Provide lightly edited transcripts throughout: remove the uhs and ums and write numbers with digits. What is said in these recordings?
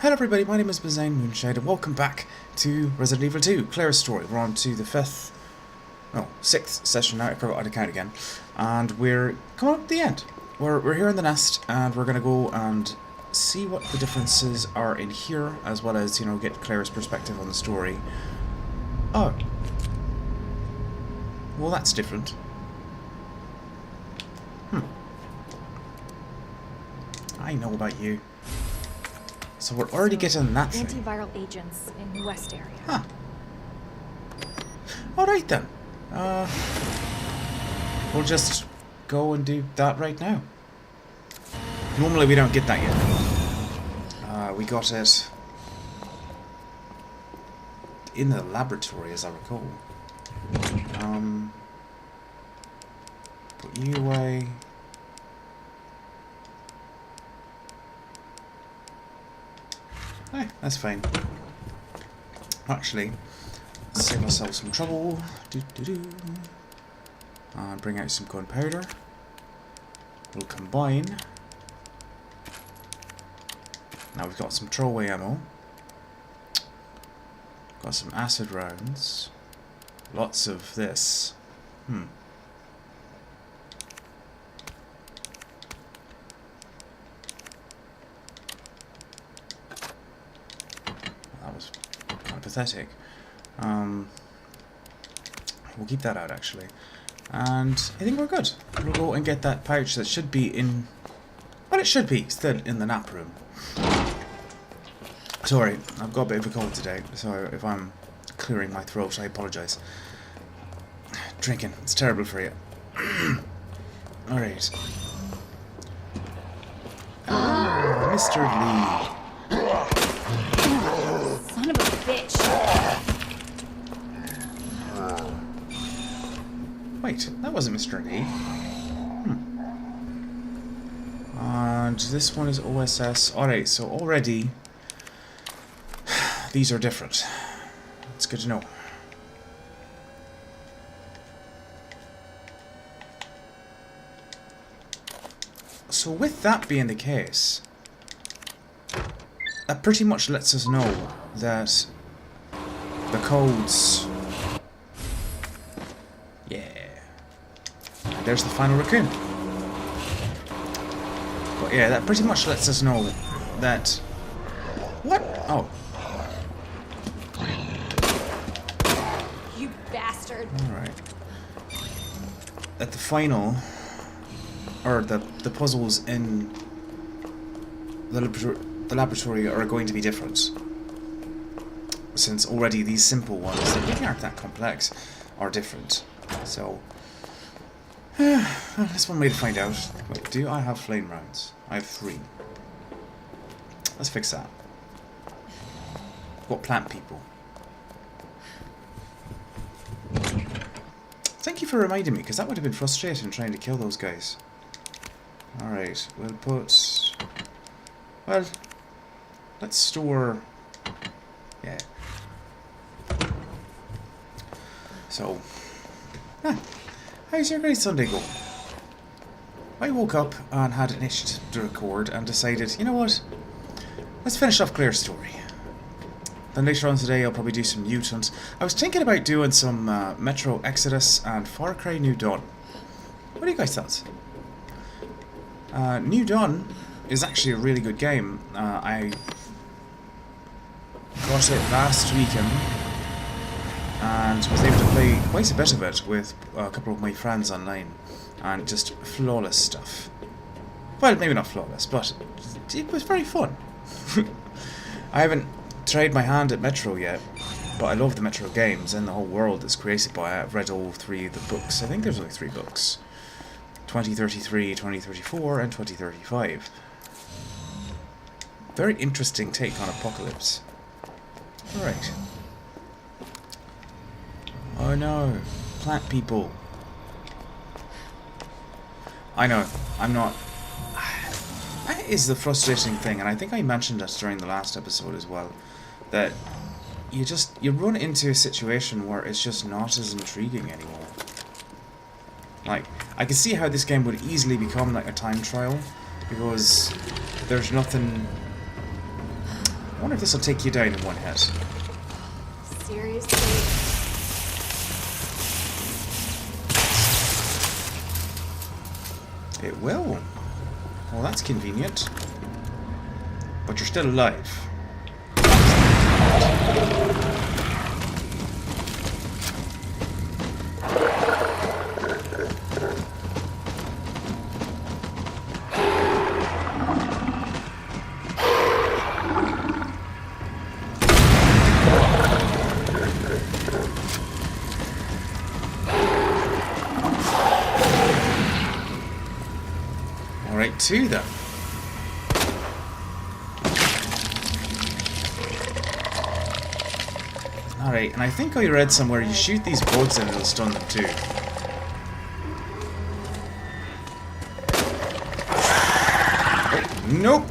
Hello everybody, my name is Bazane Moonshade and welcome back to Resident Evil 2, Claire's story. We're on to the sixth session now, I forgot to count again. And we're coming up to the end. We're here in the nest and we're going to go and see what the differences are in here, as well as, get Claire's perspective on the story. Oh. Well, that's different. I know about you. So we're already getting that thing. Antiviral agents in the west area. Huh. Alright then. We'll just go and do that right now. Normally we don't get that yet. We got it in the laboratory, as I recall. Put you away. Hey, that's fine. Actually, save ourselves some trouble. And bring out some gunpowder. We'll combine. Now we've got some throwaway ammo. Got some acid rounds. Lots of this. That was kind of pathetic. We'll keep that out actually. And I think we're good. We'll go and get that pouch that should be in... Well, it should be still in the nap room. Sorry, I've got a bit of a cold today, so if I'm clearing my throat, I apologise. Drinking, it's terrible for you. Alright. Mr. Lee. Son of a bitch. Wait, that wasn't Mr. Lee. And this one is OSS. Alright, so already these are different. It's good to know. So with that being the case, that pretty much lets us know that the codes... Yeah. And there's the final raccoon. But yeah, that pretty much lets us know that... What? Oh. You bastard. Alright. That the final... Or the puzzles in the laboratory are going to be different. Since already these simple ones, that really aren't that complex, are different. So, well, that's one way to find out. Wait, do I have flame rounds? I have 3. Let's fix that. What plant people? Thank you for reminding me, because that would have been frustrating trying to kill those guys. Alright, we'll put... Well, let's store... Yeah. So... How's your great Sunday go? I woke up and had an itch to record and decided, you know what? Let's finish off Claire's story. Then later on today I'll probably do some mutants. I was thinking about doing some Metro Exodus and Far Cry New Dawn. What do you guys think? New Dawn is actually a really good game. I got it last weekend and was able to play quite a bit of it with a couple of my friends online, and just flawless stuff. Well, maybe not flawless, but it was very fun. I haven't tried my hand at Metro yet, but I love the Metro games and the whole world that's created by it. I've read all 3 of the books. I think there's only 3 books. 2033, 2034, and 2035. Very interesting take on Apocalypse. Alright. Oh no. Plant people. I know. I'm not... That is the frustrating thing, and I think I mentioned that during the last episode as well, that you run into a situation where it's just not as intriguing anymore. Like, I can see how this game would easily become like a time trial, because there's nothing I wonder if this will take you down in one hit. Seriously? It will. Well, that's convenient. But you're still alive. Alright, two then. Alright, and I think I read somewhere you shoot these bugs and it'll stun them too. Oh, nope!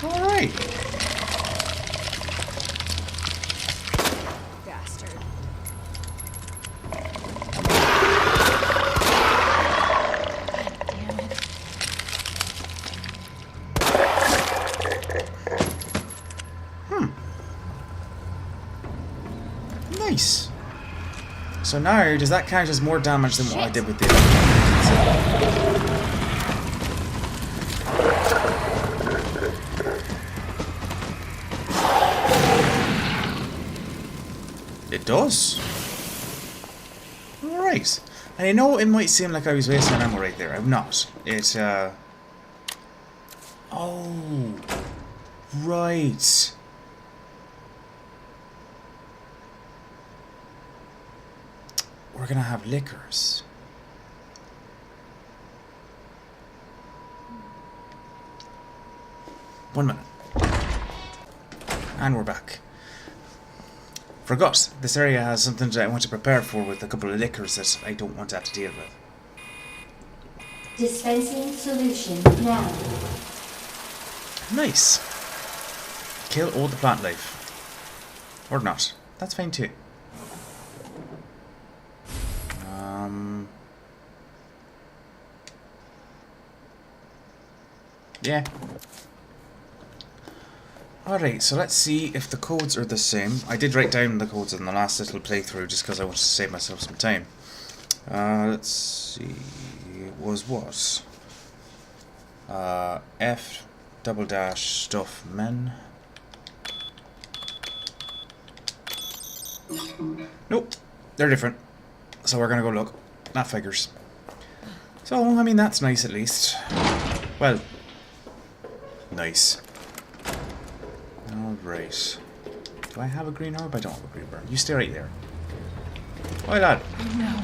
Alright. Bastard. Damn it. Nice. So now, does that count as more damage than what I did with the other? It does. Alright. And I know it might seem like I was wasting ammo right there. I'm not. It, Oh. Right. We're gonna have liquors. One minute. And we're back. Forgot, this area has something that I want to prepare for with a couple of liquors that I don't want to have to deal with. Dispensing solution now. Nice. Kill all the plant life. Or not. That's fine too. Yeah. Alright, so let's see if the codes are the same. I did write down the codes in the last little playthrough just because I wanted to save myself some time. Let's see. It was what? F double dash stuff men. Nope. They're different. So we're gonna go look. That figures. So, I mean, that's nice at least. Well, nice. Alright. Do I have a green orb? I don't have a green orb. You stay right there. Why, lad? No.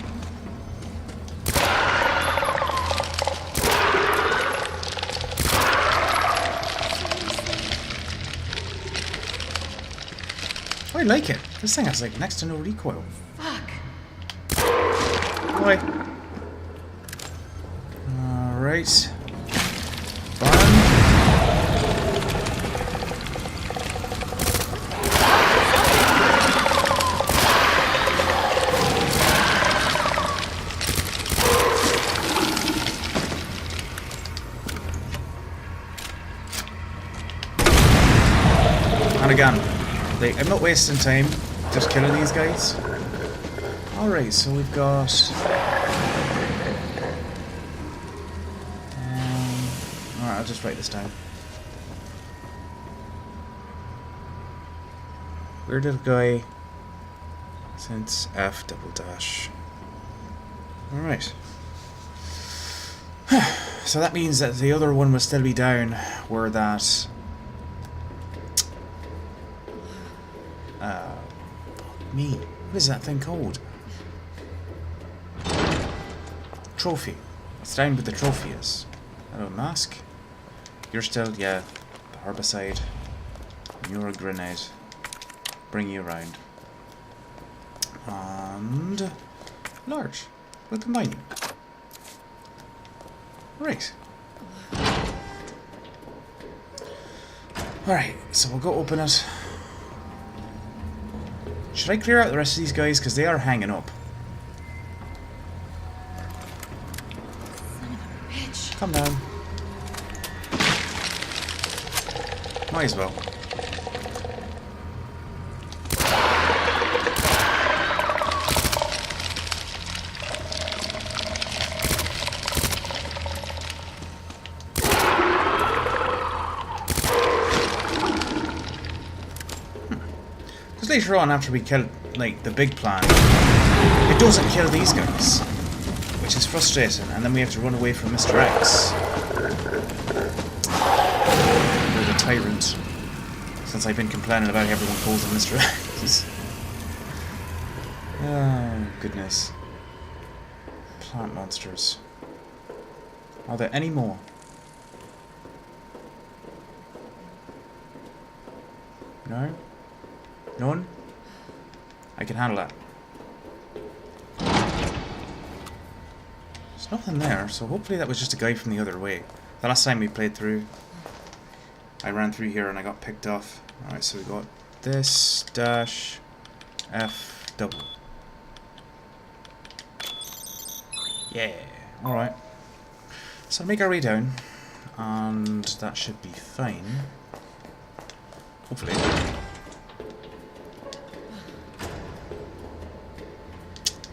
I like it. This thing has like next to no recoil. Fuck. Why? Alright. Burn. And again, like, I'm not wasting time just killing these guys. Alright, so we've got... Alright, I'll just write this down. Weirded guy since F double dash. Alright. So that means that the other one will still be down where that... me. What is that thing called? Trophy. It's down with the trophy is. Hello, mask. You're still, yeah, the herbicide. You're a grenade. Bring you around. And... large. We'll combine you. Right. Alright, so we'll go open it. Should I clear out the rest of these guys? Because they are hanging up. Son of a bitch. Come down. Might as well. Because later on, after we kill, like, the big plan, it doesn't kill these guys, which is frustrating, and then we have to run away from Mr. X. Or the tyrant, since I've been complaining about everyone calls him Mr. X. Oh, goodness. Plant monsters. Are there any more? No? None? I can handle that. There's nothing there, so hopefully that was just a guy from the other way. The last time we played through, I ran through here and I got picked off. Alright, so we got this, dash, F, double. Yeah, alright. So I'll make our way down, and that should be fine. Hopefully.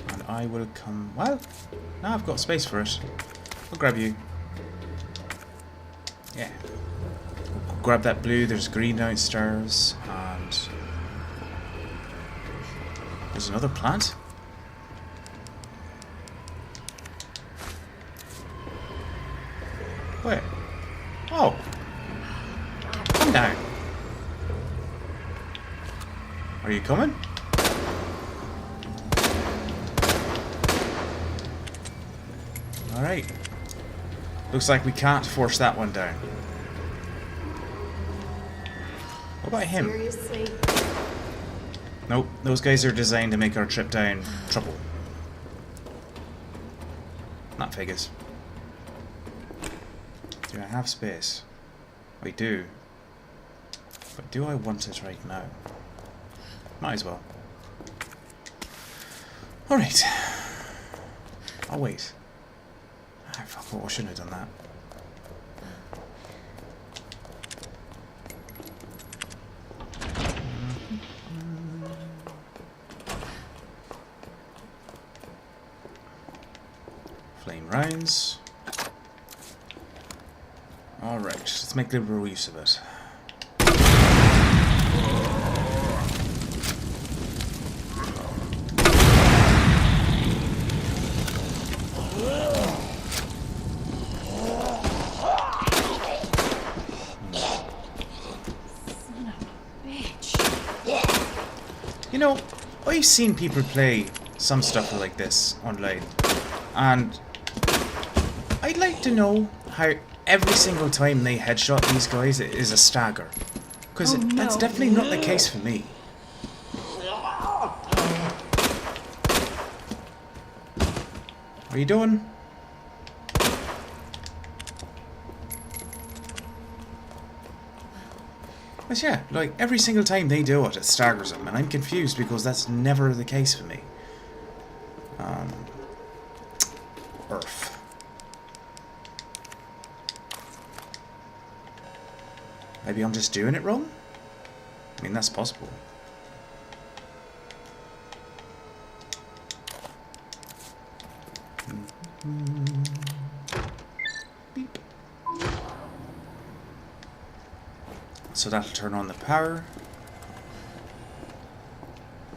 And I will come... Well, now I've got space for it. I'll grab you. Yeah. We'll grab that blue, there's green downstairs, and... There's another plant? Where? Oh! Come down! Are you coming? Alright. Looks like we can't force that one down. What about him? Seriously? Nope, those guys are designed to make our trip down trouble. Not figures. Do I have space? I do. But do I want it right now? Might as well. Alright. I'll wait. Ah, fuck, I shouldn't have done that. Flame rounds. Alright, let's make liberal use of it. You know, I've seen people play some stuff like this online, and I'd like to know how every single time they headshot these guys it is a stagger, because that's definitely not the case for me. What are you doing? But yeah, like, every single time they do it, it staggers them, and I'm confused because that's never the case for me. Earth. Maybe I'm just doing it wrong? I mean, that's possible. Beep. So that'll turn on the power.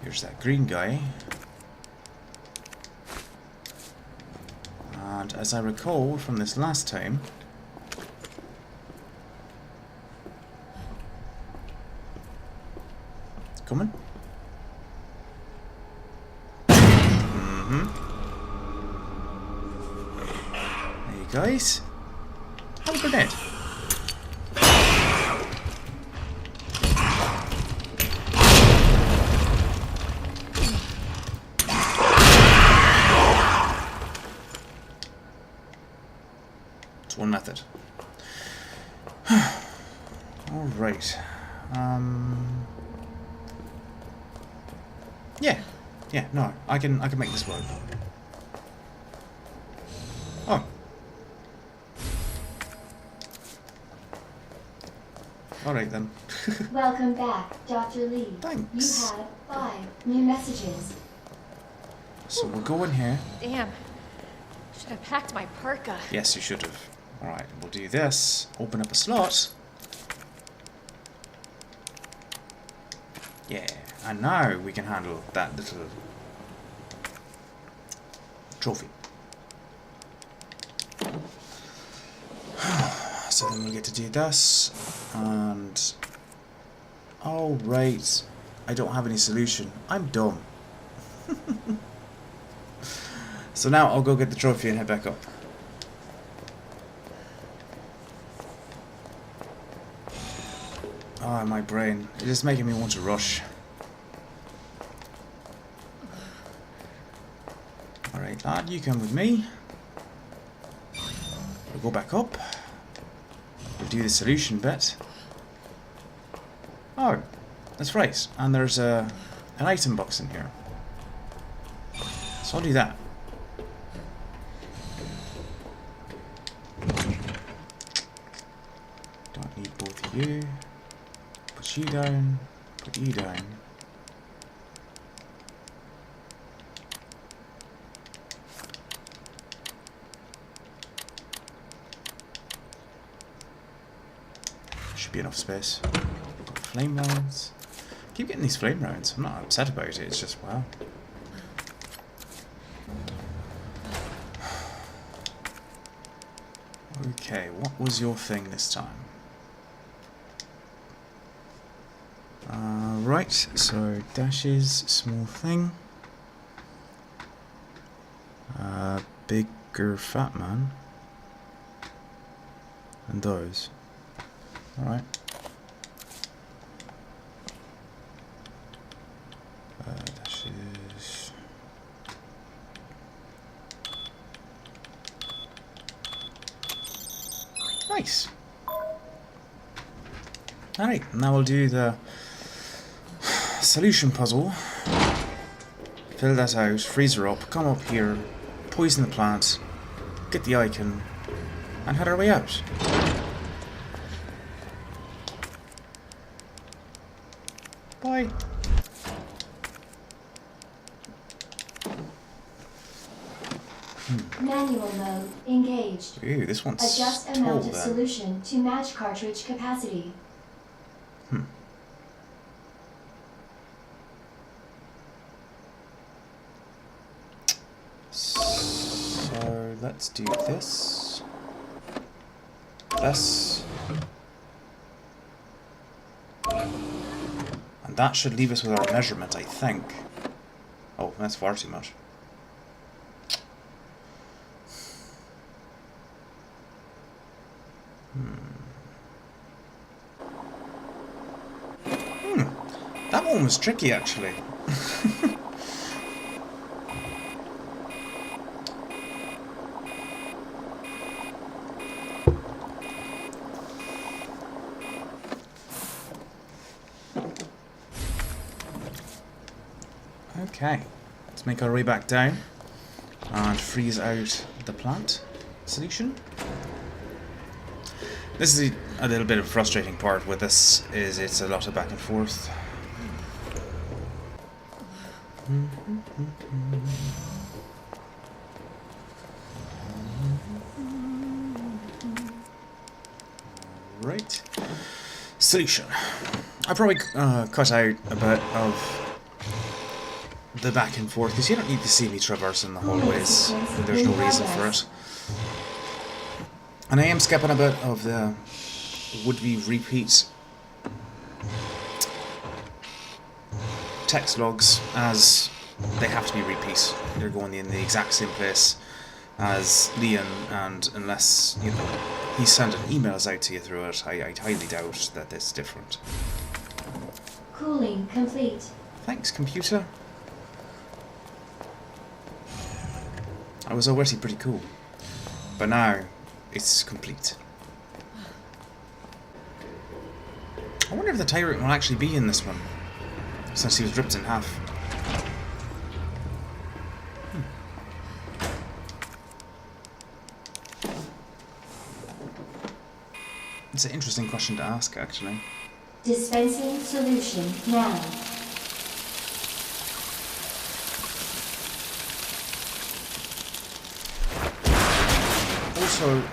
Here's that green guy. And as I recall from this last time, coming? There you guys. Have a grenade. It's one method. All right. Yeah, no, I can make this work. Oh. Alright then. Welcome back, Dr. Lee. Thanks. You have 5 new messages. So we'll go in here. Damn. Should have packed my parka. Yes, you should have. Alright, we'll do this. Open up a slot. Yeah, and now we can handle that little trophy. So then we get to do this, and oh right, I don't have any solution. I'm dumb. So now I'll go get the trophy and head back up. Oh, my brain. It is making me want to rush. Alright, lad, you come with me. We'll go back up. We'll do the solution bit. Oh, that's right. And there's an item box in here. So I'll do that. Don't need both of you. Put you down. Put you down. Should be enough space. Got flame rounds. Keep getting these flame rounds. I'm not upset about it. It's just wow. Okay, what was your thing this time? Right, so dashes, small thing. Bigger fat man. And those. Alright. Dashes. Nice. Alright, now we'll do the solution puzzle. Fill that out, freeze her up, come up here, poison the plant, get the icon, and head our way out. Bye. Manual mode engaged. Ooh, this one's Adjust tall amount of then. solution to match cartridge capacity. So let's do this. This. And that should leave us with our measurement, I think. Oh, that's far too much. That one was tricky, actually. Okay, let's make our way back down and freeze out the plant solution. This is a little bit of a frustrating part with this, is it's a lot of back and forth. Right. Solution. I probably cut out a bit of the back and forth, because you don't need to see me traversing the hallways. There's no reason for it. And I am skipping a bit of the would-be repeat text logs, as they have to be repeat. They're going in the exact same place as Leon, and unless, you know, he's sending emails out to you through it, I highly doubt that it's different. Cooling complete. Thanks, computer. I was already pretty cool, but now it's complete. I wonder if the tyrant will actually be in this one, since he was ripped in half. It's an interesting question to ask, actually. Dispensing solution now. Also,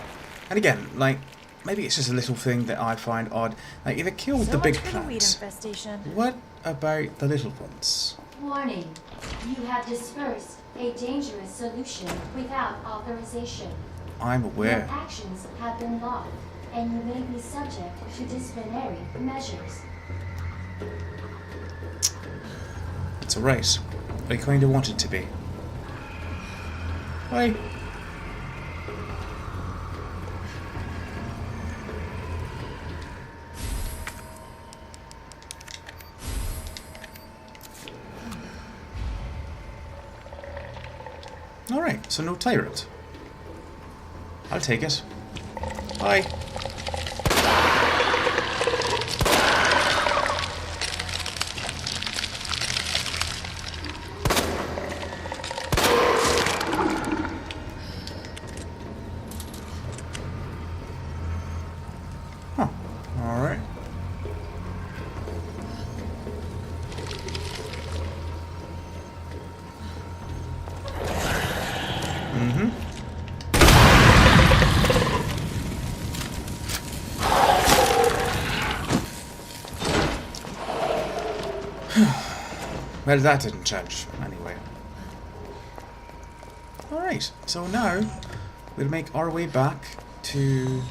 and again, like, maybe it's just a little thing that I find odd. Like, if it killed the big plants, what about the little ones? Warning. You have dispersed a dangerous solution without authorization. I'm Your aware. actions have been logged, and you may be subject to disciplinary measures. It's alright. I kinda wanted to be. Bye. Alright, so no tyrant. I'll take it. Bye. Huh. Alright. Well, that didn't change, anyway. Alright, so now we'll make our way back to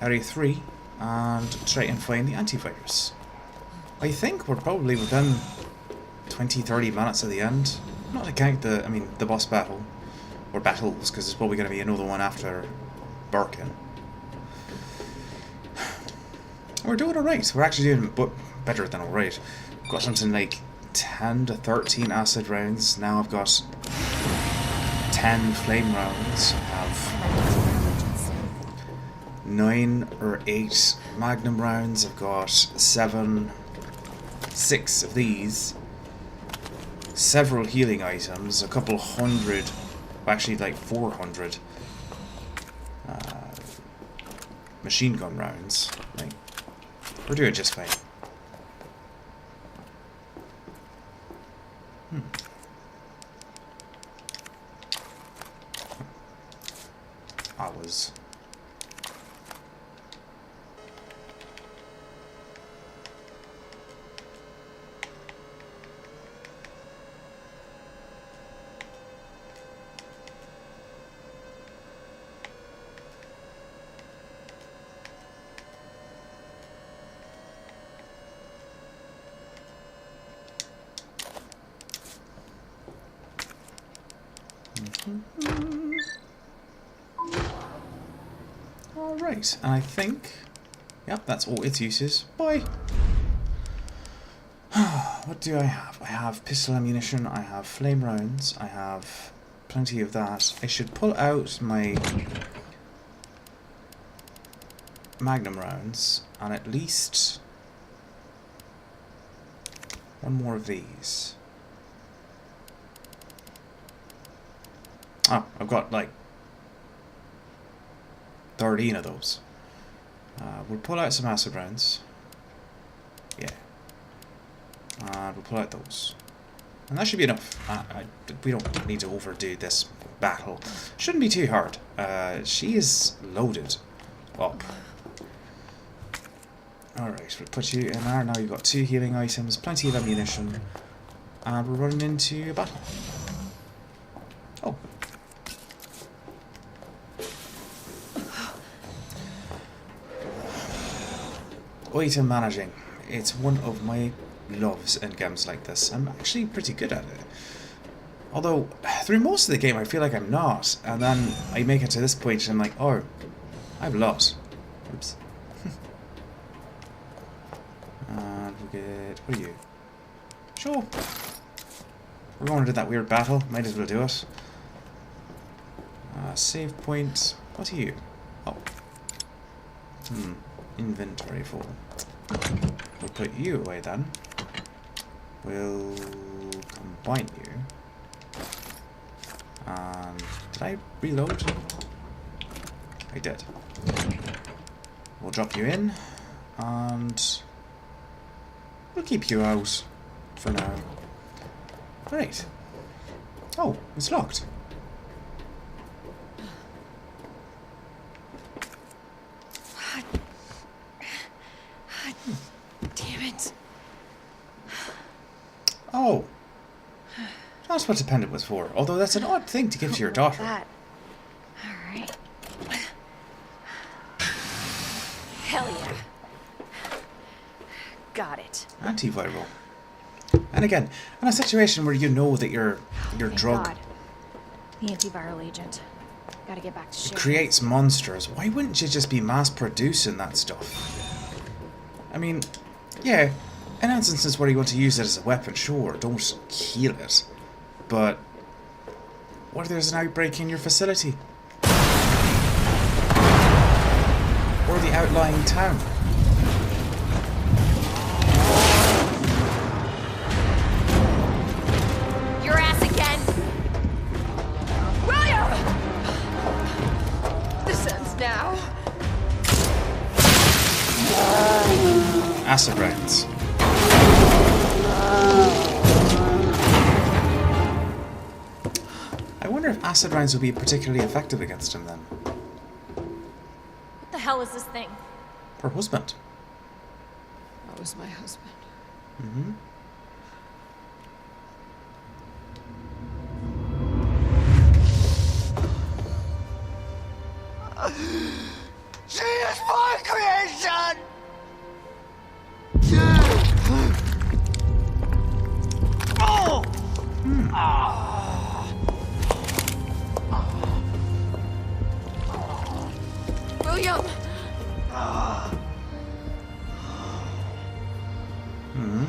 Area 3 and try and find the antivirus. I think we're probably within 20-30 minutes of the end. Not to count the boss battle. Or battles, because there's probably going to be another one after Birkin. We're doing alright. We're actually doing better than alright. We've got something like 10 to 13 acid rounds. Now I've got 10 flame rounds. I have 9 or 8 magnum rounds. I've got 6 of these. Several healing items. A couple hundred, actually like 400 machine gun rounds. Like, we're doing just fine. I was. Alright, and I think, yep, that's all its uses. Bye! What do I have? I have pistol ammunition, I have flame rounds, I have plenty of that. I should pull out my magnum rounds and at least one more of these. Oh, I've got like 13 of those. We'll pull out some acid rounds. Yeah. And we'll pull out those. And that should be enough. We don't need to overdo this battle. Shouldn't be too hard. She is loaded up. Alright, we'll put you in there. Now you've got 2 healing items, plenty of ammunition. And we're running into a battle. Oh. Item managing. It's one of my loves in games like this. I'm actually pretty good at it. Although, through most of the game I feel like I'm not. And then I make it to this point and I'm like, oh, I've lost. Oops. And we get... what are you? Sure. We're going to that weird battle. Might as well do it. Save point. What are you? Oh. Inventory full. We'll put you away then. We'll combine you. And did I reload? I did. We'll drop you in. And we'll keep you out for now. Right. Oh, it's locked. Damn it. Oh. That's what the pendant was for. Although that's an odd thing to give to your daughter. That. Alright. Hell yeah. Got it. Antiviral. And again, in a situation where you know that your Thank drug God. The antiviral agent. Gotta get back to Sherry. creates monsters, why wouldn't you just be mass producing that stuff? I mean, yeah, in instances where you want to use it as a weapon, sure, don't kill it. But what if there's an outbreak in your facility? Or the outlying town? Your ass again! William! This ends now. Acid rounds. I wonder if acid rounds will be particularly effective against him then. What the hell is this thing? Her husband. That was my husband. Mm-hmm. She is my creation! Oh! William! Mm-hmm.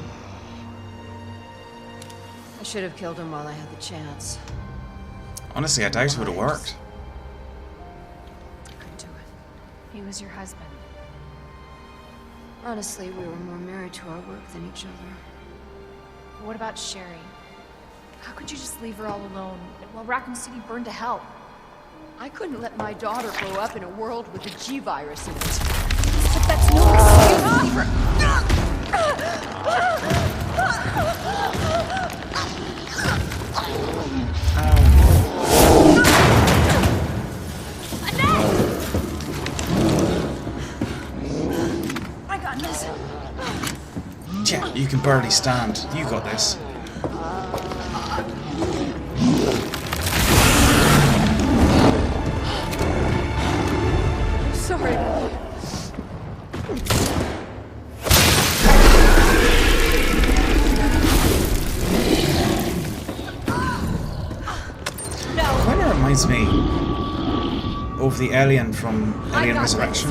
I should have killed him while I had the chance. Honestly, I doubt it would have worked. I couldn't do it. He was your husband. Honestly, we were more married to our work than each other. What about Sherry? How could you just leave her all alone while Raccoon City burned to hell? I couldn't let my daughter grow up in a world with a G-virus in it. But that's no excuse for... I got this. Yeah, you can barely stand. You got this. Sorry. Kind of reminds me of the alien from Alien got Resurrection.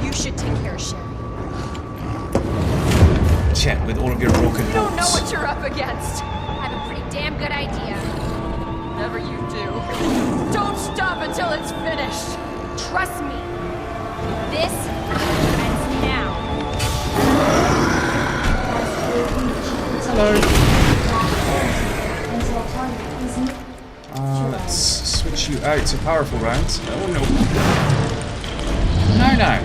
You should take care of Sherry. Yeah, with all of your broken You don't know bones. what you're up against. I have a pretty damn good idea. Whatever you do, don't stop until it's finished. Trust me. This ends now. Hello. Let's switch you out to powerful rounds. Oh no. No, no.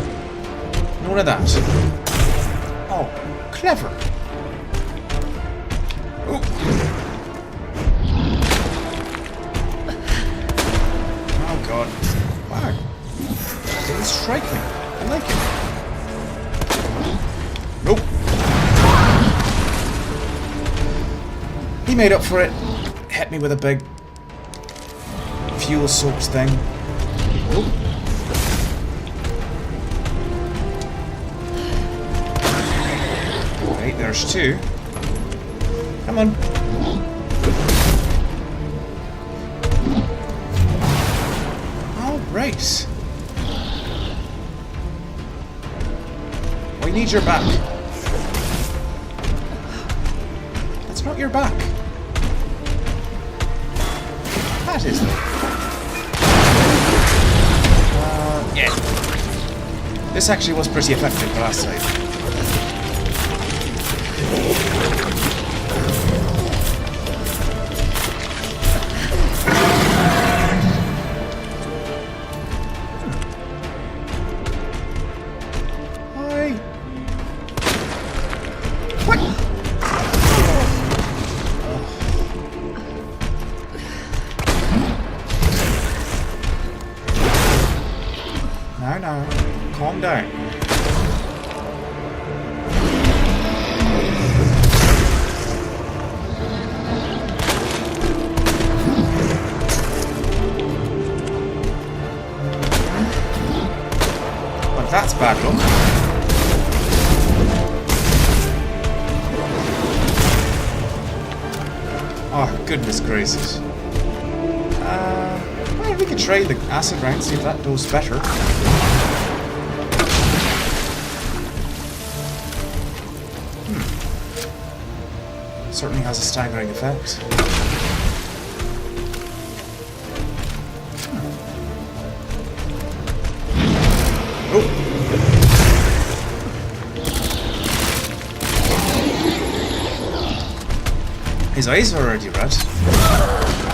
None of that. Oh, clever. Oh. Oh god. Wow. That didn't strike me. I like it. Nope. He made up for it. Hit me with a big fuel-soaked thing. Nope. Right, there's two. Come on. All right. We need your back. That's not your back. That is though. Yeah. This actually was pretty effective the last time. Now. Calm down. Well, that's bad luck. Oh, goodness gracious. Well, we could try the acid round, see if that does better. Certainly has a staggering effect. Oh! His eyes are already red.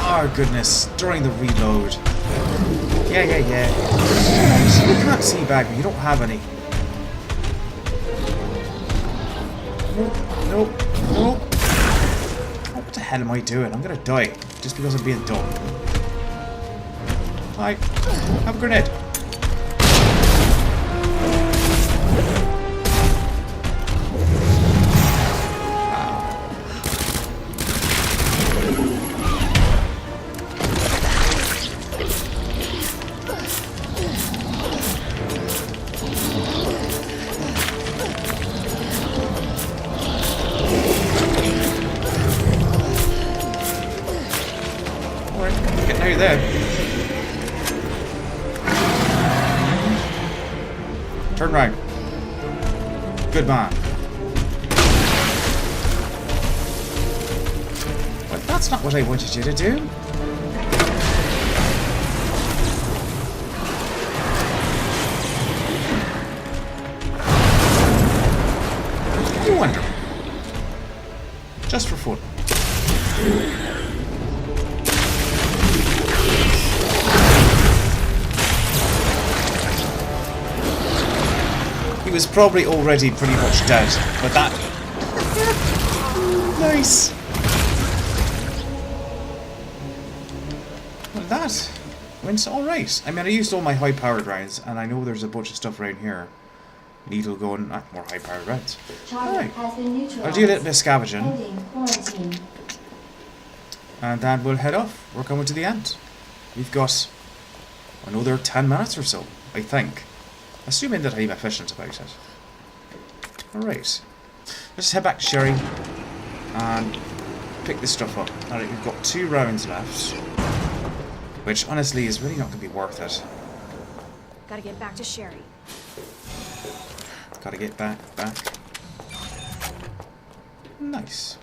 Oh goodness, during the reload. Yeah. You can't see back, but you don't have any. Nope. What the hell am I doing? I'm gonna die just because I'm being dumb. Hi. Have a grenade. There. Turn right. Good man. But that's not what I wanted you to do. I wonder. Just for fun. He was probably already pretty much dead, but that... Nice! Well, that went alright. I mean, I used all my high-powered rounds, and I know there's a bunch of stuff around here. Needle gun, more high-powered rounds. Alright. I'll do a little bit of scavenging. And then we'll head off. We're coming to the end. We've got another 10 minutes or so, I think. Assuming that I'm efficient about it. Alright. Let's head back to Sherry and pick this stuff up. Alright, we've got 2 rounds left. Which honestly is really not going to be worth it. Gotta get back to Sherry. Gotta get back. Nice.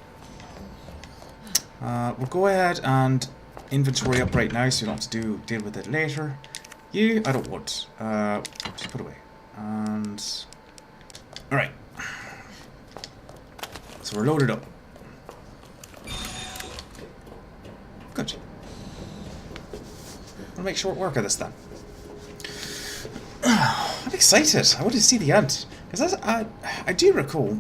We'll go ahead and inventory up right now so you don't have to deal with it later. You, I don't want. Just put away. And... Alright. So we're loaded up. Good. I'll make short work of this then. I'm excited. I want to see the end. Because I do recall,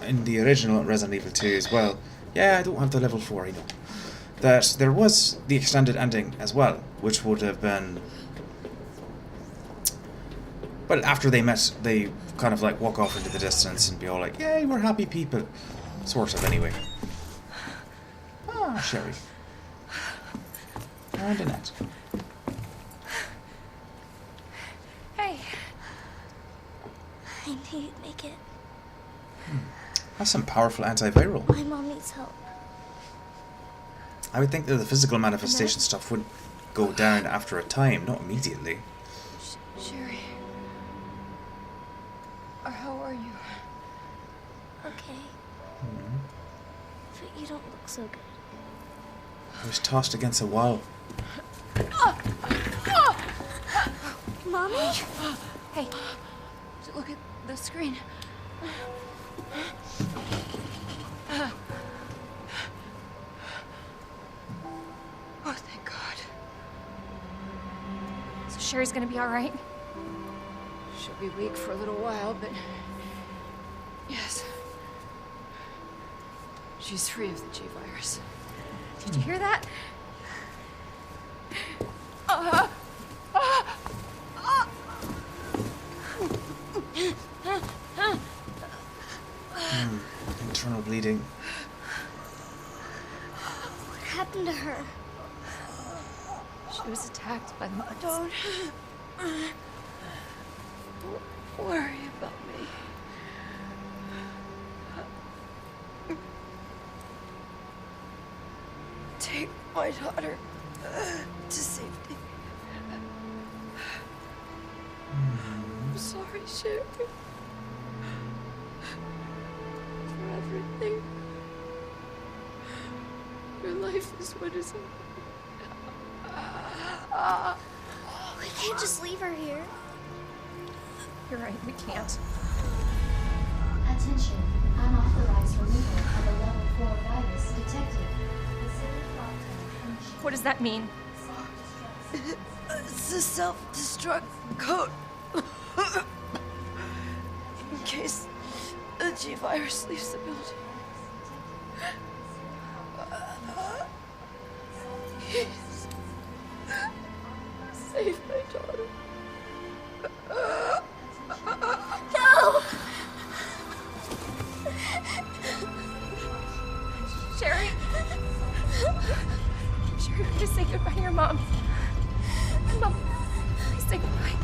in the original Resident Evil 2 as well, yeah, I don't have the level 4, I know, that there was the extended ending as well, which would have been... Well, after they met, they kind of like walk off into the distance and be all like, yay, we're happy people. Sort of, anyway. Ah, Sherry. And Annette. Hey. I knew you'd make it. That's some powerful antiviral. My mom needs help. I would think that the physical manifestation stuff would go down after a time, not immediately. Sherry. How are you? Okay. But you don't look so good. I was tossed against a wall. Mommy? Hey, look at the screen. Oh, thank God. So Sherry's gonna be alright? She'll be weak for a little while, but... Yes. She's free of the G-virus. Did you hear that? bleeding. What happened to her? She was attacked by monsters. Don't worry about me. Take my daughter to safety. I'm sorry, Sherry. For everything. Your life is what is important. We can't just leave her here. You're right, we can't. Attention. Unauthorized removal of a level 4 virus detected. Consider lockdown initiated. What does that mean? It's a self-destruct code. In case the G-virus leaves the building. Please. Save my daughter. No! Sherry? Sherry, please say goodbye to your mom. Mom, please say goodbye.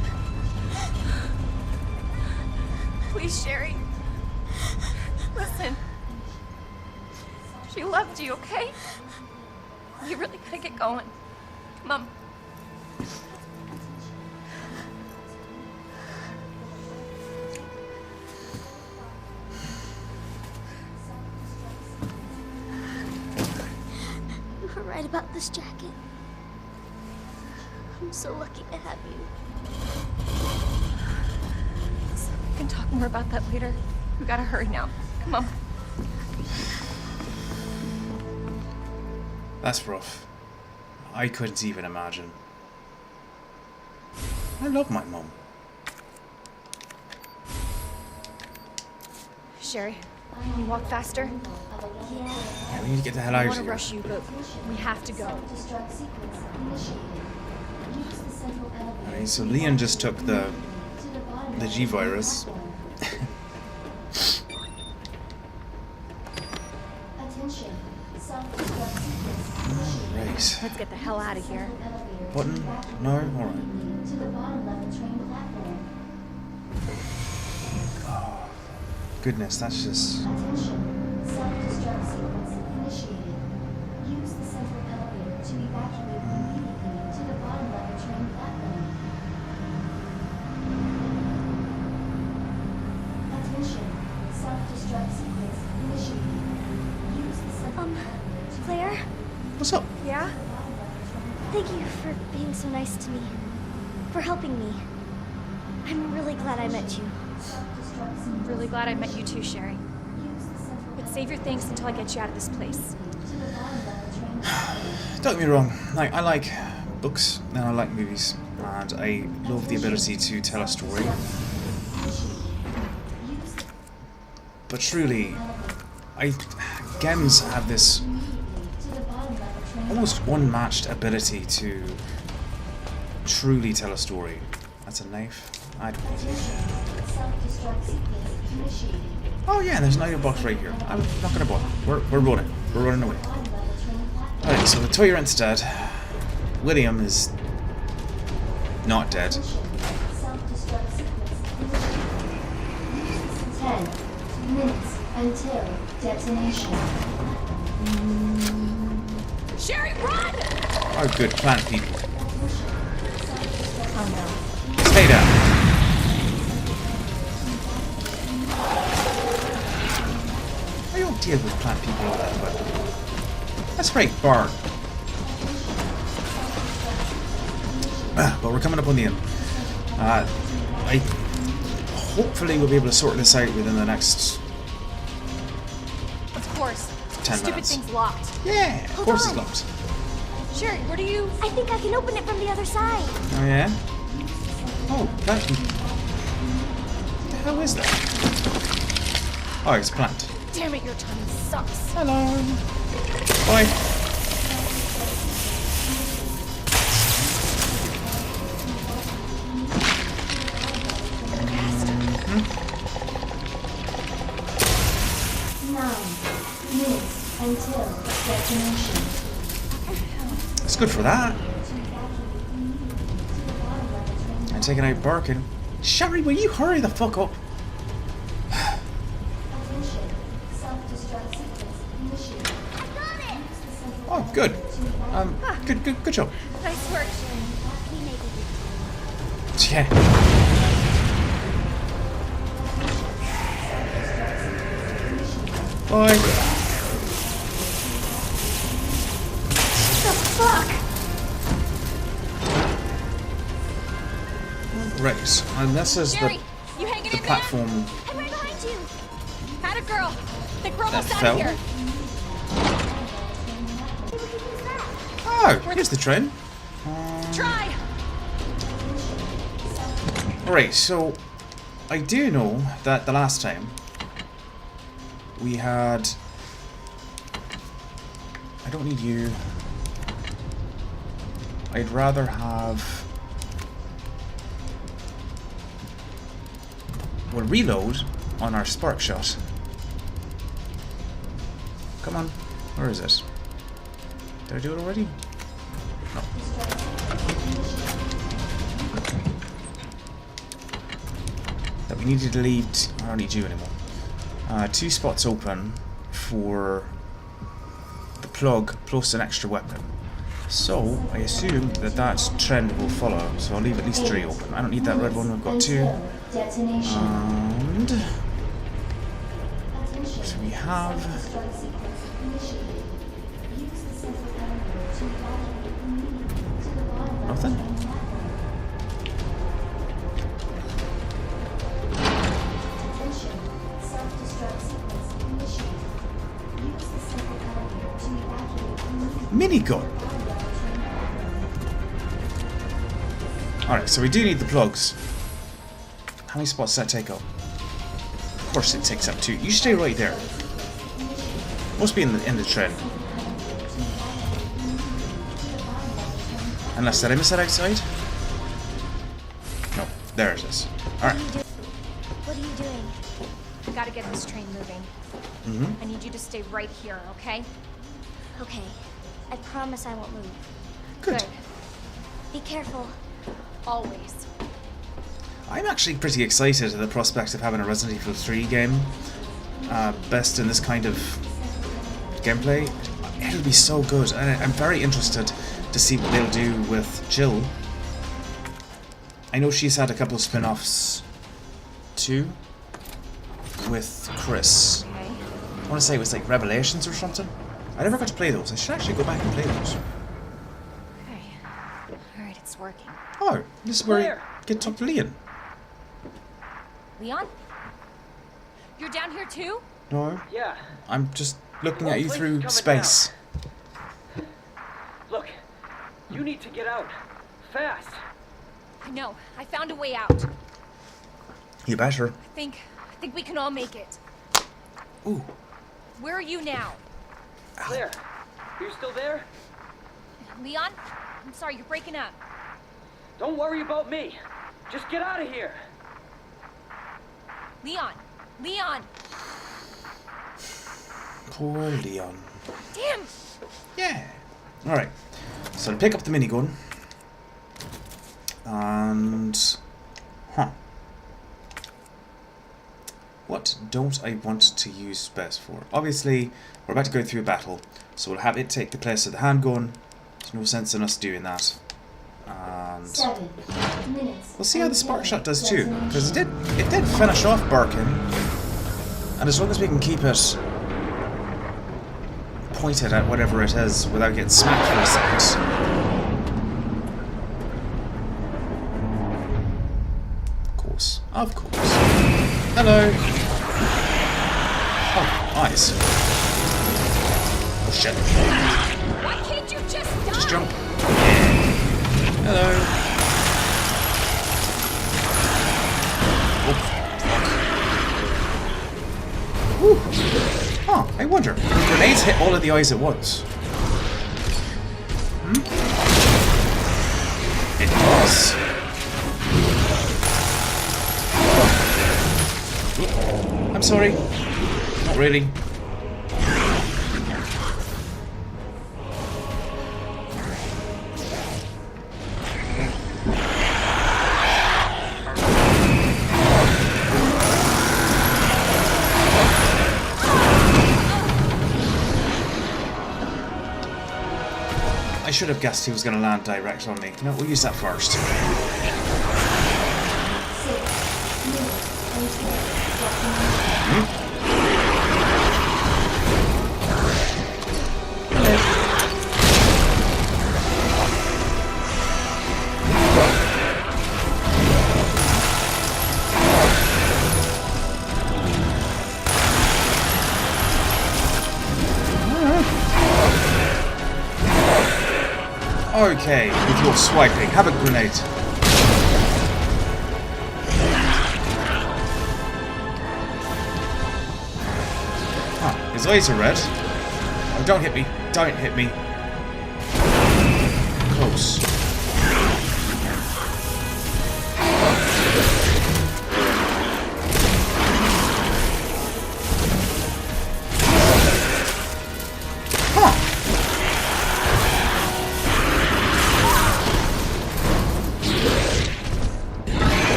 Please, Sherry. Listen. She loved you, okay? You really gotta get going. Mom. You were right about this jacket. I'm so lucky to have you. We can talk more about that later. We gotta hurry now. Come on. That's rough. I couldn't even imagine. I love my mum. Sherry, can you walk faster? Yeah, we need to get the hell I out don't of want to here. rush you, but we have to go. Self-destruct sequence initiated. Use the central elevator Alright, so Leon just took the to the bottom the level G-virus. platform. Attention. Self-destruct sequence initiated. Right. Let's get the hell out of here. Elevator Button? to evacuate No? immediately Alright. to the bottom level train platform. Goodness, that's just... Attention. Self-destruct sequence initiated. Use the central elevator to evacuate immediately to the bottom level train platform. Attention. Self-destruct sequence initiated. Use the central elevator to Claire, What's up? Yeah? thank you for being so nice to me. For helping me. I'm really glad I met you. I'm really glad I met you too, Sherry. But save your thanks until I get you out of this place. Don't get me wrong, like, I like books and I like movies, and I love the ability to tell a story. But truly, games have this almost unmatched ability to truly tell a story. That's a knife. I don't need it. Self-destruct sequence initiated. Oh yeah, there's an item box right here. I'm not gonna bother. We're running. We're running away. Bottom level train platform. Alright, so the Tyrant's dead. William is not dead. Self-destruct sequence initiated. 10 minutes until detonation. Sherry, run! Oh good, plant people. Oh no. Stay down. I don't deal with plant people all that well. That's right, Bard. But we're coming up on the end. I hopefully will be able to sort this out within the next Of course. 10 Stupid minutes. thing's locked. Yeah, of Hold course on. it's locked. Sherry, where do you... I think I can open it from the other side. Oh yeah? Oh, that... What the hell is that? Oh, it's a plant. Damn it, your timing sucks. Hello. Bye. Nine, Detonation. It's good for that. And taking out Birkin. Sherry, will you hurry the fuck up? Attention. Self-destruct sequence initiated. Oh, good. Good job. Nice work. We made it. Yeah. Bye. The fuck? Right, and this is Sherry, you hanging the in platform there? I'm right behind you. Had a girl. Think we're almost out fell? of here. Oh, here's the train. Try. Alright, so I do know that the last time we had... I don't need you. I'd rather have... We'll reload on our spark shot. Come on, where is it? Did I do it already? No. That we needed to leave. I don't need you anymore. 2 spots open for the plug plus an extra weapon. So I assume that that trend will follow. So I'll leave at least 3 open. I don't need that red one. We've got 2. Detonation. And Attention. so we have. Self-destruct sequence initiated. Use the central elevator to evacuate immediately to the bottom level Nothing? train platform. Attention. Self-destruct sequence initiated. Use the central elevator to evacuate immediately. Minigun. Alright, so we do need the plugs. How many spots does that take up? Of course it takes up 2. You stay right there. Must be in the trend. Unless did I miss that outside? No, there it is. Alright. What are you doing? We gotta get this train moving. I need you to stay right here, okay? Okay. I promise I won't move. Good. Be careful. Always. I'm actually pretty excited at the prospect of having a Resident Evil 3 game. Best in this kind of gameplay. It'll be so good. And I'm very interested to see what they'll do with Jill. I know she's had a couple of spin-offs too with Chris. Okay. I want to say it was like Revelations or something. I never got to play those. I should actually go back and play those. Okay. Alright, it's working. Oh, this is where you get to talk to Leon. Leon? You're down here too? No, Yeah. I'm just looking The at you whole place through is coming space. Look, you need to get out. Fast. I know. I found a way out. You better. I think we can all make it. Ooh. Where are you now? Claire, are you still there? Leon? I'm sorry, you're breaking up. Don't worry about me. Just get out of here. Leon! Leon! Poor Leon. Damn! Yeah. Alright. So to pick up the minigun. And... Huh. What don't I want to use space for? Obviously, we're about to go through a battle, so we'll have it take the place of the handgun. There's no sense in us doing that. And 7 minutes. we'll see how the spark shot does too, because it did finish off Birkin. And as long as we can keep it pointed at whatever it is without getting smacked for a second. Of course. Hello. Oh, eyes. Oh shit. Why can't you just die? Just jump. Hello. Oh, fuck. Whew. Huh, I wonder. Grenades hit all of the eyes at once. Hmm? It does. I'm sorry. Not really. I should have guessed he was going to land direct on me. You know, we'll use that first. 6 minutes until Okay, with your swiping, have a grenade. Huh, his eyes are red. Oh, don't hit me. Don't hit me. Close.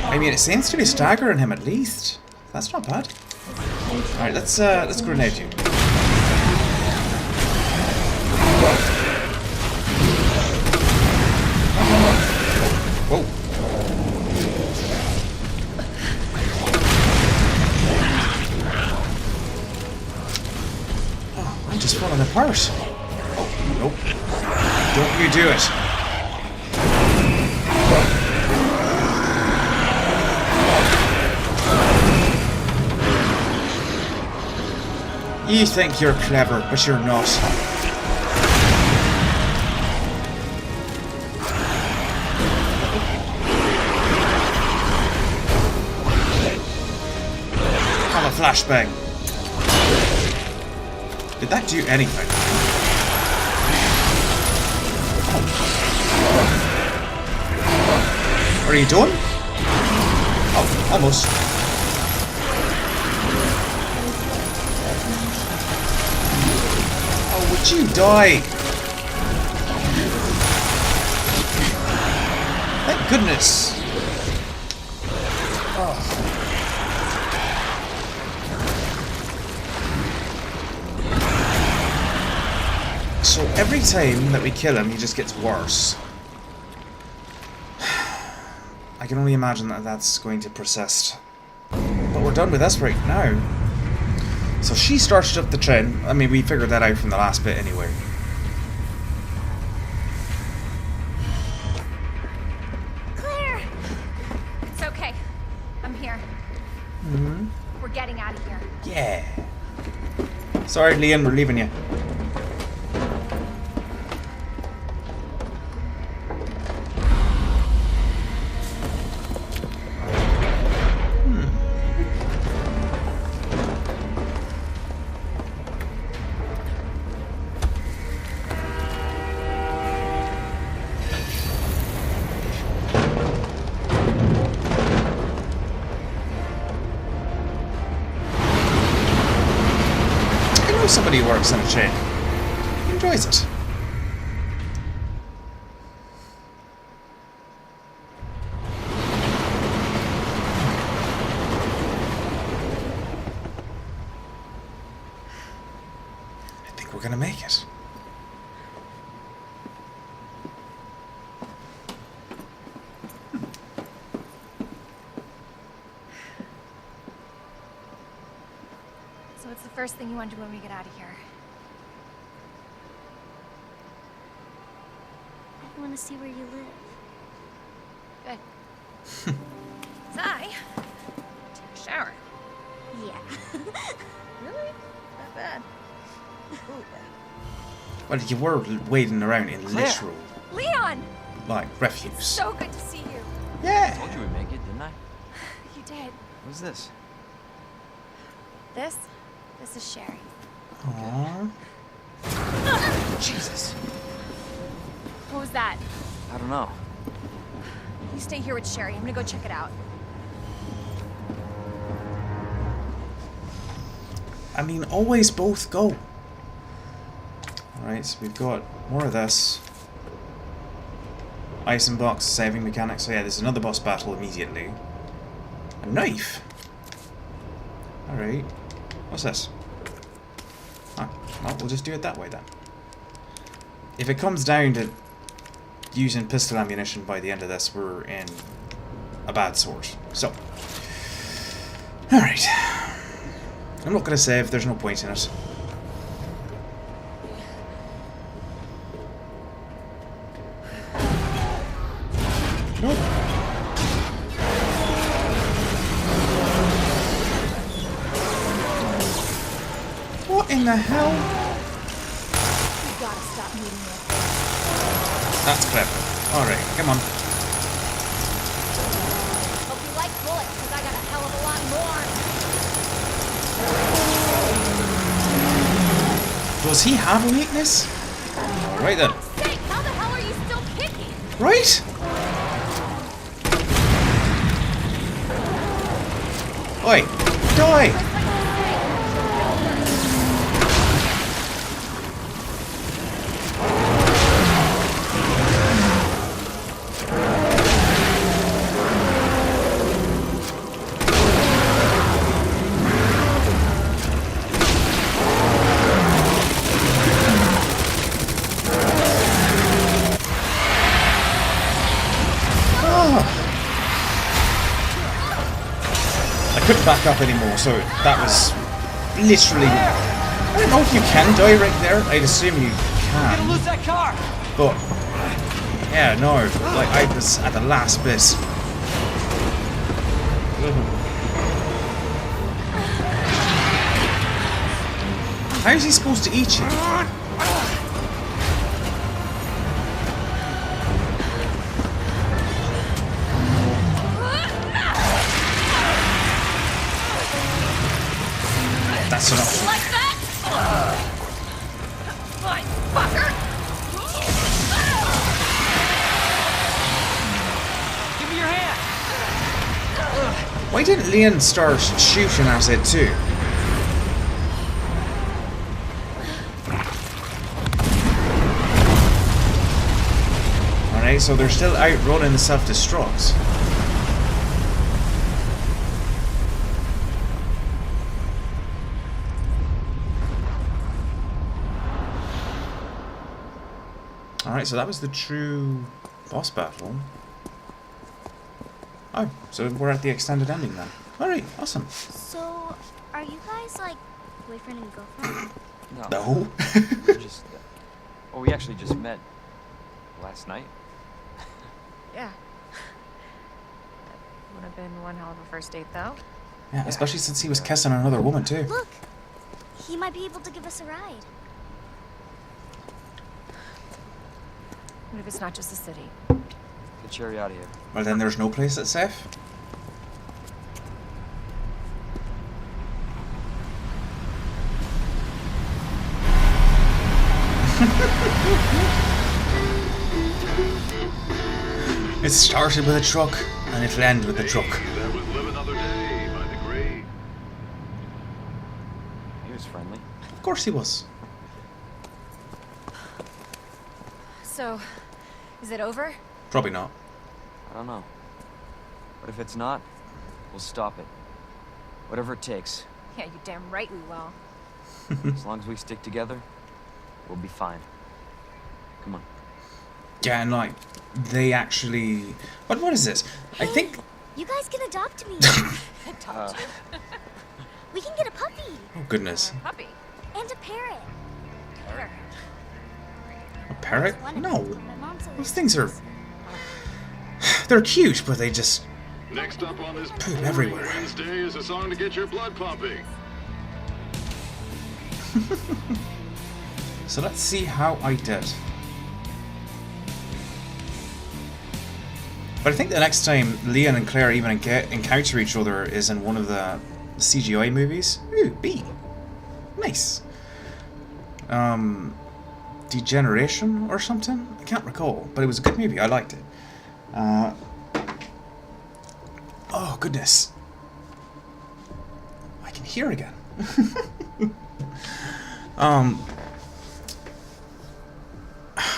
I mean, it seems to be staggering him at least. That's not bad. All right, let's grenade you. Whoa. Oh, I'm just falling apart. Oh, nope. Don't you do it. You think you're clever, but you're not. Have a flashbang. Did that do anything? Oh. Are you done? Oh, almost. Would you die? Thank goodness. Oh. So every time that we kill him, he just gets worse. I can only imagine that that's going to persist. But we're done with this right now. So she started up the train. I mean, we figured that out from the last bit anyway. Claire! It's okay. I'm here. Mm-hmm. We're getting out of here. Yeah. Sorry, Leon, we're leaving you. Somebody who works in a chain. He enjoys it. I think we're gonna make it. So what's the first thing you want to do when we get out of here? I want to see where you live. Good. Sigh. Take a shower. Yeah. Really? Not bad. Well, you were waiting around in Claire. literal, Leon! like, refuse. So good to see you. I Yeah. told you we'd make it, didn't I? You did. What's this? This is Sherry. Aww. Jesus. What was that? I don't know. You stay here with Sherry. I'm gonna go check it out. I mean, always both go. Alright, so we've got more of this. Ice and box saving mechanics. So yeah, there's another boss battle immediately. A knife. Alright. What's this? Ah, well, we'll just do it that way then. if it comes down to using pistol ammunition by the end of this, we're in a bad sort. So, alright. I'm not going to save, there's no point in it. Nope. What in the hell? You gotta stop meeting me. That's clever. Alright, come on. Hope you like bullets, because I got a hell of a lot more. Does he have a weakness? Alright then. Say, how the hell are you still kicking? Right? Oi! Die! I couldn't back up anymore, so that was literally... I don't know if you can die right there. I'd assume you Gonna can. lose that car! But, yeah, no. Like, I was at the last bit. How is he supposed to eat you? That's an option. Like that? Fine, fucker! Give me your hand! Why didn't Leon start shooting at it too? Alright, so they're still out running the self-destructs. Alright, so that was the true boss battle. Oh, so we're at the extended ending then. Alright, awesome. So, are you guys like boyfriend and girlfriend? No. We're just... oh, we actually just met last night. Yeah. Would have been one hell of a first date, though. Yeah, especially since he was kissing another woman too. Look, he might be able to give us a ride. What if it's not just a city? Get Cherry out of here. Well, then there's no place that's safe. It started with a truck, and it'll end with a truck. That was Live Another Day by the great. He was friendly. Of course he was. So, is it over? Probably not. I don't know. But if it's not, we'll stop it. Whatever it takes. Yeah, you damn right we will. As long as we stick together, we'll be fine. Come on. Yeah, and like, they actually... What is this? I think... You guys can adopt me. Adopt you. We can get a puppy Oh, goodness. Puppy. and a parrot. Where? A parrot? One of No. them. My mom said Those things are... They're cute, but they just... Next up on this Poop everywhere. Wednesday is a song to get your blood pumping. So let's see how I did. But I think the next time Leon and Claire even encounter each other is in one of the CGI movies. Ooh, B. Nice. Degeneration or something? I can't recall, but it was a good movie. I liked it. Oh, goodness. I can hear again.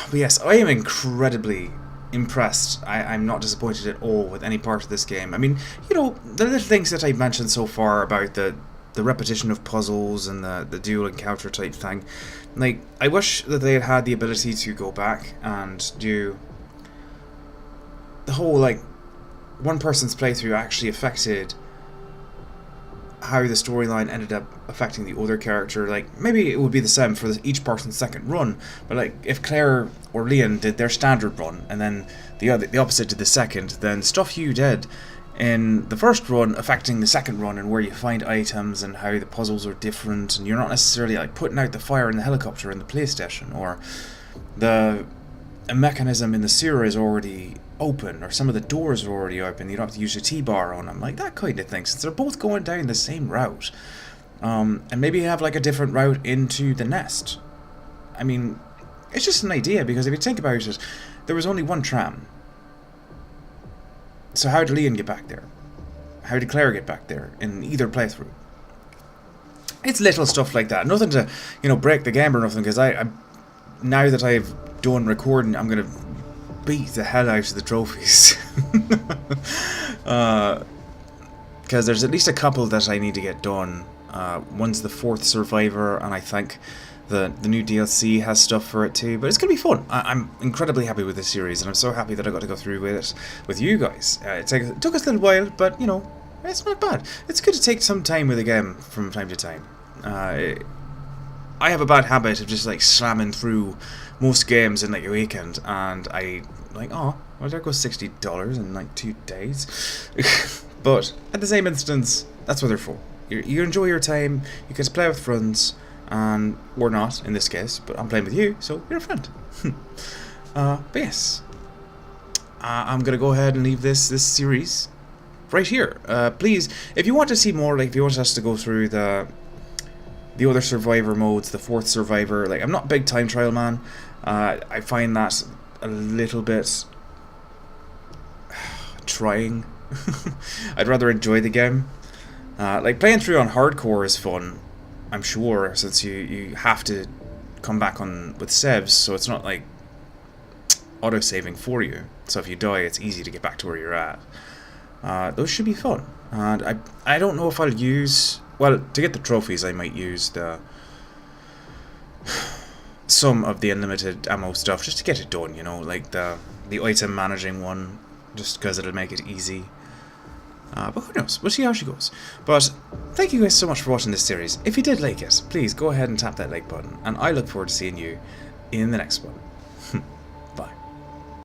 But yes, I am incredibly impressed. I'm not disappointed at all with any part of this game. I mean, you know, the little things that I've mentioned so far about the the repetition of puzzles and the dual encounter type thing. Like, I wish that they had the ability to go back and do the whole, like, one person's playthrough actually affected how the storyline ended up affecting the other character. Like, maybe it would be the same for each person's second run, but like, if Claire or Leon did their standard run and then the opposite did the second, then stuff you did in the first run affecting the second run, and where you find items and how the puzzles are different, and you're not necessarily like putting out the fire in the helicopter in the PlayStation, or a mechanism in the sewer is already open, or some of the doors are already open, you don't have to use your T-bar on them, like that kind of thing, since they're both going down the same route. And maybe you have like a different route into the nest. I mean, it's just an idea, because if you think about it, there was only one tram. So how did Leon get back there? How did Claire get back there in either playthrough? It's little stuff like that. Nothing to, you know, break the game or nothing, because I now that I've done recording, I'm going to beat the hell out of the trophies. Because there's at least a couple that I need to get done. One's the 4th Survivor, and I think the new DLC has stuff for it too, but it's going to be fun. I'm incredibly happy with this series, and I'm so happy that I got to go through with it with you guys. It took us a little while, but, you know, it's not bad. It's good to take some time with a game from time to time. I have a bad habit of just, like, slamming through most games in, like, a weekend, and I, like, oh, well, there goes $60 in, like, 2 days. But, at the same instance, that's what they're for. You enjoy your time, you get to play with friends, and we're not in this case, but I'm playing with you, so you're a friend. But yes, I'm gonna go ahead and leave this series right here. Please, if you want to see more, like if you want us to go through the other Survivor modes, the 4th Survivor, like I'm not a big time trial man. I find that a little bit trying. I'd rather enjoy the game. Like playing through on hardcore is fun, I'm sure, since you have to come back on with saves, so it's not like auto-saving for you. So if you die, it's easy to get back to where you're at. Those should be fun. And I don't know if I'll use... Well, to get the trophies, I might use some of the unlimited ammo stuff, just to get it done, you know, like the item managing one, just because it'll make it easy. But who knows? We'll see how she goes. But thank you guys so much for watching this series. If you did like it, please go ahead and tap that like button, and I look forward to seeing you in the next one.